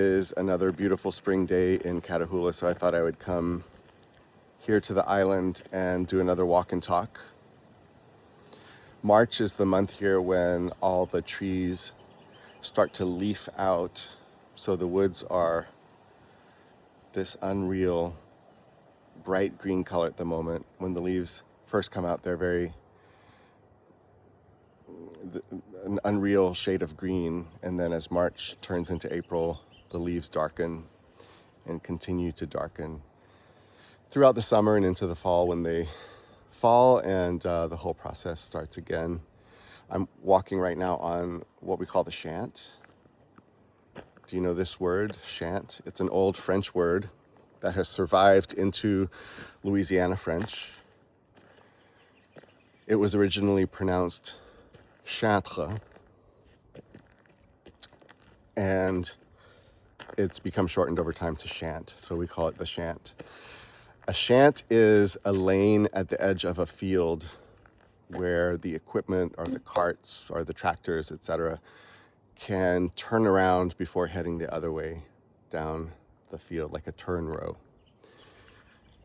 Is another beautiful spring day in Catahoula, so I thought I would come here to the island and do another walk and talk. March is the month here when all the trees start to leaf out, so the woods are this unreal bright green color at the moment. When the leaves first come out, they're very an unreal shade of green, and then as March turns into April, the leaves darken and continue to darken throughout the summer and into the fall when they fall, and the whole process starts again. I'm walking right now on what we call the Shant. Do you know this word, Shant? It's an old French word that has survived into Louisiana French. It was originally pronounced chantre, and it's become shortened over time to Shant, so we call it the Shant. A Shant is a lane at the edge of a field where the equipment or the carts or the tractors, etc., can turn around before heading the other way down the field, like a turn row.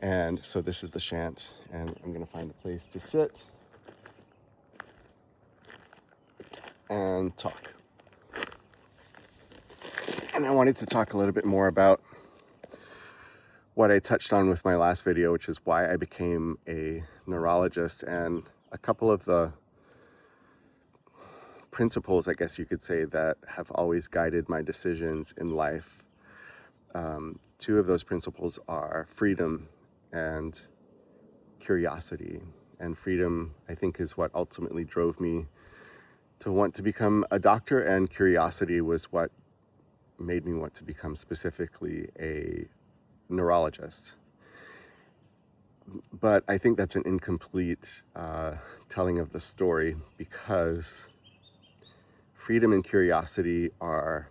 And so this is the Shant, and I'm going to find a place to sit and talk. And I wanted to talk a little bit more about what I touched on with my last video, which is why I became a neurologist, and a couple of the principles, I guess you could say, that have always guided my decisions in life. Two of those principles are freedom and curiosity. And freedom, I think, is what ultimately drove me to want to become a doctor, and curiosity was what made me want to become specifically a neurologist. But I think that's an incomplete telling of the story, because freedom and curiosity are,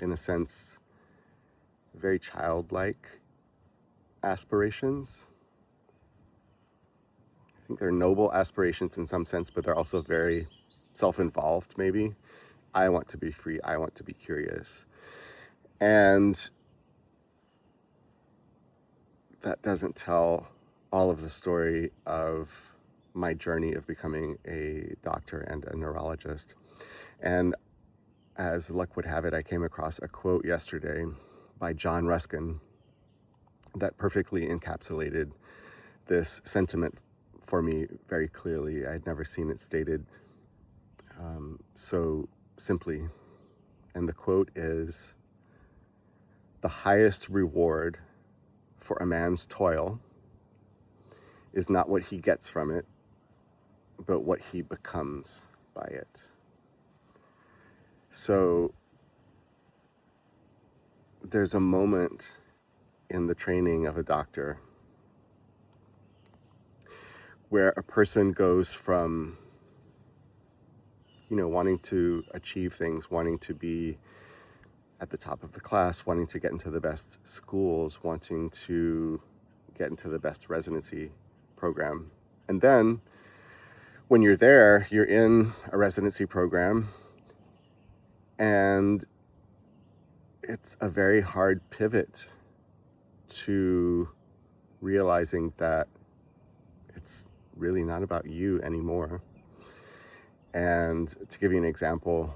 in a sense, very childlike aspirations. I think they're noble aspirations in some sense, but they're also very self-involved, maybe. I want to be free. I want to be curious. And that doesn't tell all of the story of my journey of becoming a doctor and a neurologist. And as luck would have it, I came across a quote yesterday by John Ruskin that perfectly encapsulated this sentiment for me very clearly. I'd never seen it stated so simply. And the quote is, "The highest reward for a man's toil is not what he gets from it, but what he becomes by it." So there's a moment in the training of a doctor where a person goes from, wanting to achieve things, wanting to be at the top of the class, wanting to get into the best schools, wanting to get into the best residency program. And then when you're there, you're in a residency program, and it's a very hard pivot to realizing that it's really not about you anymore. And to give you an example,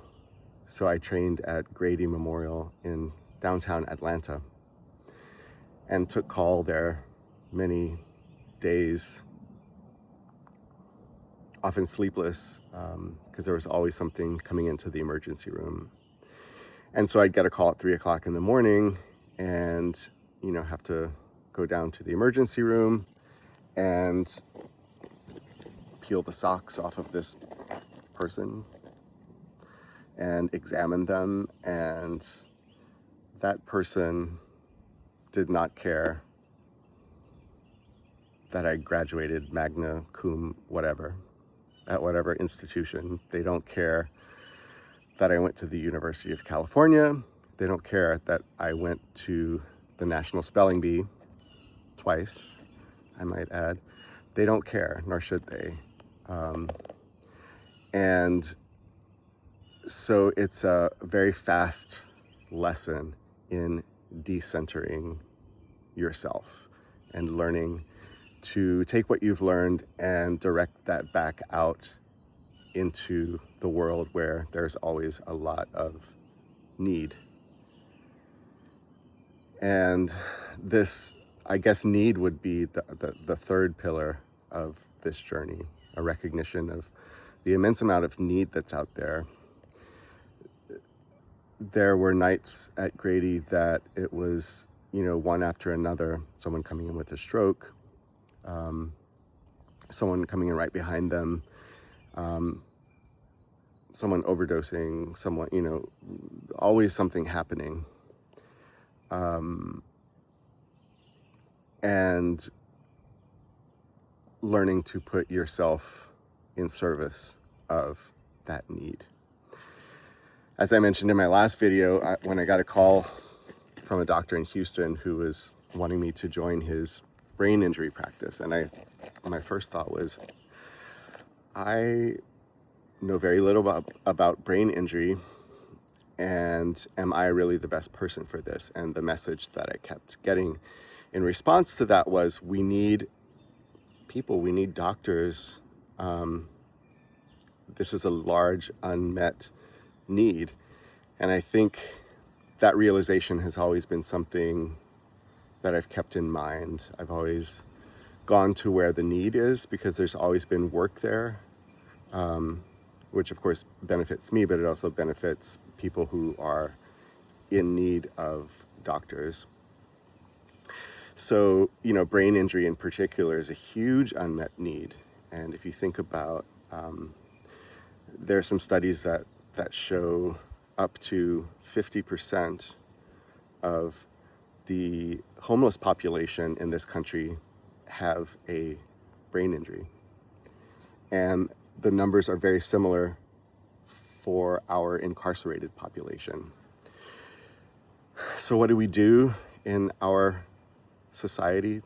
so I trained at Grady Memorial in downtown Atlanta and took call there many days, often sleepless, because there was always something coming into the emergency room. And so I'd get a call at 3 o'clock in the morning and, have to go down to the emergency room and peel the socks off of this person and examine them, and that person did not care that I graduated magna cum whatever at whatever institution. They don't care that I went to the University of California. They don't care that I went to the National Spelling Bee twice, I might add. They don't care, nor should they. And so it's a very fast lesson in decentering yourself and learning to take what you've learned and direct that back out into the world where there's always a lot of need. And this, I guess, need would be the third pillar of this journey, a recognition of the immense amount of need that's out there. There were nights at Grady that it was, one after another, someone coming in with a stroke, someone coming in right behind them, someone overdosing, someone, always something happening. And learning to put yourself in service of that need. As I mentioned in my last video, when I got a call from a doctor in Houston who was wanting me to join his brain injury practice, and my first thought was, I know very little about brain injury, and am I really the best person for this? And the message that I kept getting in response to that was, we need people, we need doctors. This is a large unmet need. And I think that realization has always been something that I've kept in mind. I've always gone to where the need is because there's always been work there, which of course benefits me, but it also benefits people who are in need of doctors. So, brain injury in particular is a huge unmet need. And if you think about, there are some studies that show up to 50% of the homeless population in this country have a brain injury. And the numbers are very similar for our incarcerated population. So what do we do in our society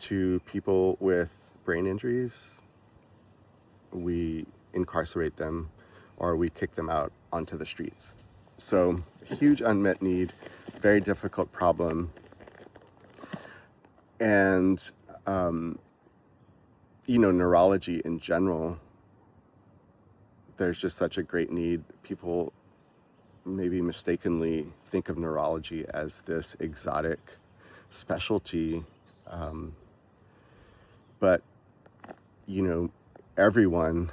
to people with brain injuries? We incarcerate them, or we kick them out onto the streets. So, huge unmet need, very difficult problem. And, neurology in general, there's just such a great need. People maybe mistakenly think of neurology as this exotic specialty. But, everyone,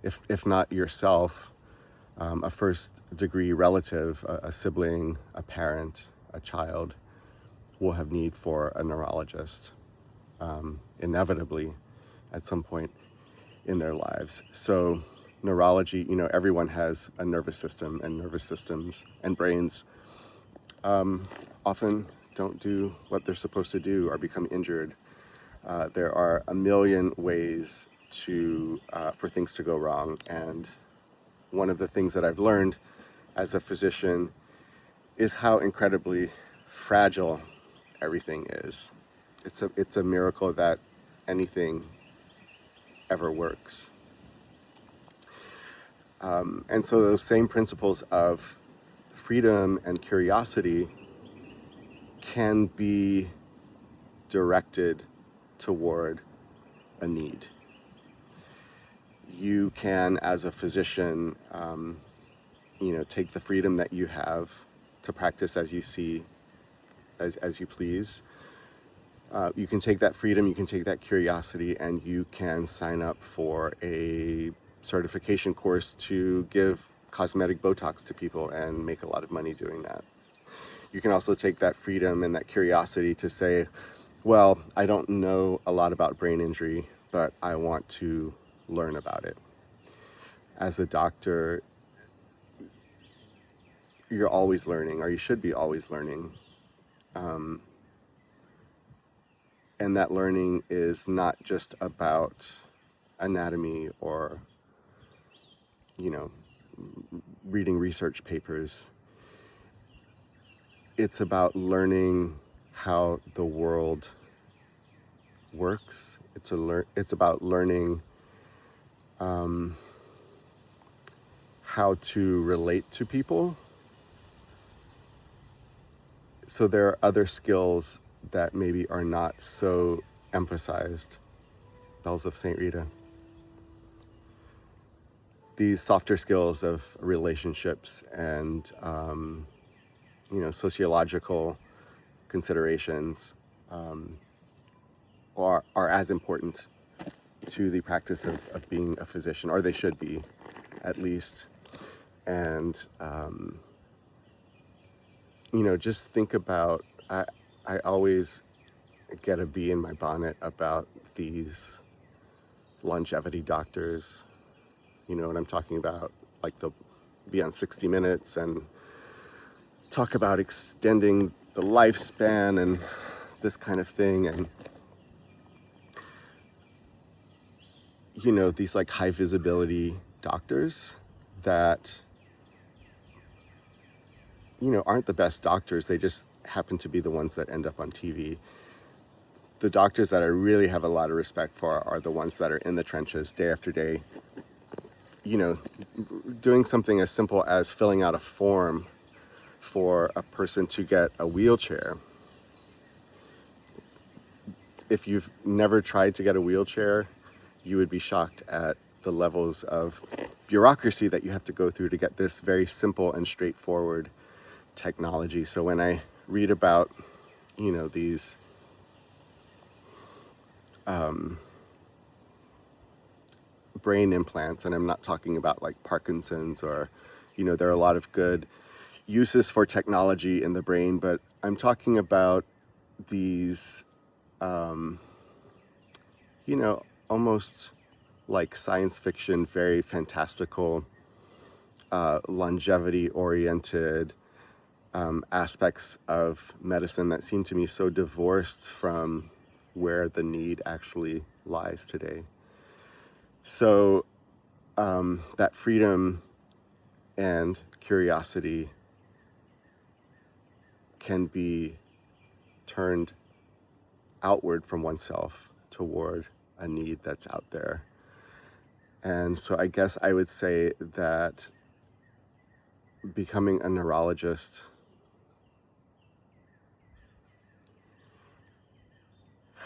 if not yourself, a first degree relative, a sibling, a parent, a child, will have need for a neurologist, inevitably at some point in their lives. So neurology, everyone has a nervous system, and nervous systems and brains often don't do what they're supposed to do or become injured. There are a million ways for things to go wrong, and one of the things that I've learned as a physician is how incredibly fragile everything is. It's a miracle that anything ever works. And so those same principles of freedom and curiosity can be directed toward a need. You can, as a physician, take the freedom that you have to practice as you see, as you please. You can take that freedom, you can take that curiosity, and you can sign up for a certification course to give cosmetic Botox to people and make a lot of money doing that. You can also take that freedom and that curiosity to say, well, I don't know a lot about brain injury, but I want to learn about it. As a doctor, you're always learning, or you should be always learning. And that learning is not just about anatomy or, reading research papers. It's about learning how the world works. It's about learning how to relate to people, So there are other skills that maybe are not so emphasized. Bells of St. Rita. These softer skills of relationships and sociological considerations are as important to the practice of being a physician, or they should be, at least. And just think about, I always get a bee in my bonnet about these longevity doctors. You know what I'm talking about? Like, they'll be on 60 Minutes and talk about extending the lifespan and this kind of thing. And, these like high visibility doctors that, aren't the best doctors. They just happen to be the ones that end up on TV. The doctors that I really have a lot of respect for are the ones that are in the trenches day after day, doing something as simple as filling out a form for a person to get a wheelchair. If you've never tried to get a wheelchair, you would be shocked at the levels of bureaucracy that you have to go through to get this very simple and straightforward technology. So when I read about, these brain implants, and I'm not talking about like Parkinson's or, there are a lot of good uses for technology in the brain, but I'm talking about these, almost like science fiction, very fantastical, longevity-oriented aspects of medicine that seem to me so divorced from where the need actually lies today. So that freedom and curiosity can be turned outward from oneself toward a need that's out there. And so I guess I would say that becoming a neurologist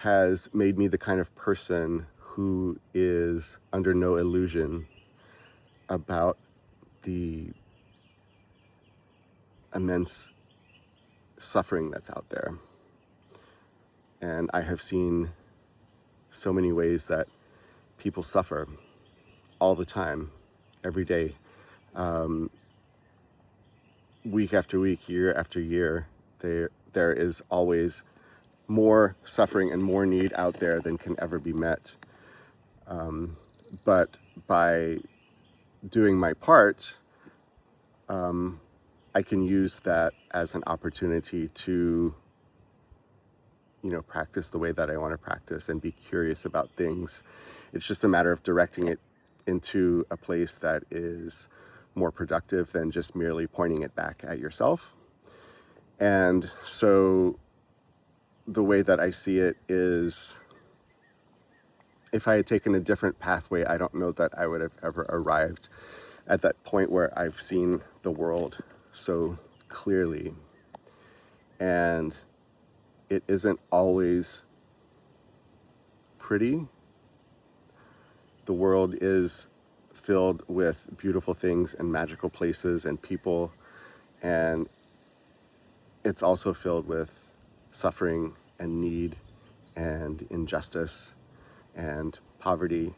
has made me the kind of person who is under no illusion about the immense suffering that's out there. And I have seen so many ways that people suffer all the time, every day, week after week, year after year. There is always more suffering and more need out there than can ever be met. But by doing my part, I can use that as an opportunity to, practice the way that I want to practice and be curious about things. It's just a matter of directing it into a place that is more productive than just merely pointing it back at yourself. And so the way that I see it is, if I had taken a different pathway, I don't know that I would have ever arrived at that point where I've seen the world so clearly. And it isn't always pretty. The world is filled with beautiful things and magical places and people, and it's also filled with suffering and need and injustice and poverty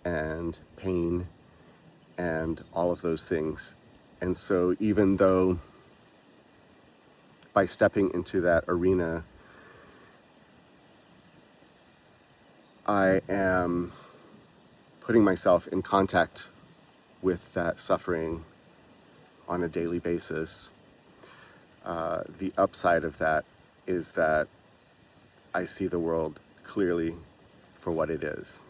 and pain and all of those things. And so even though by stepping into that arena, I am putting myself in contact with that suffering on a daily basis, the upside of that is that I see the world clearly for what it is.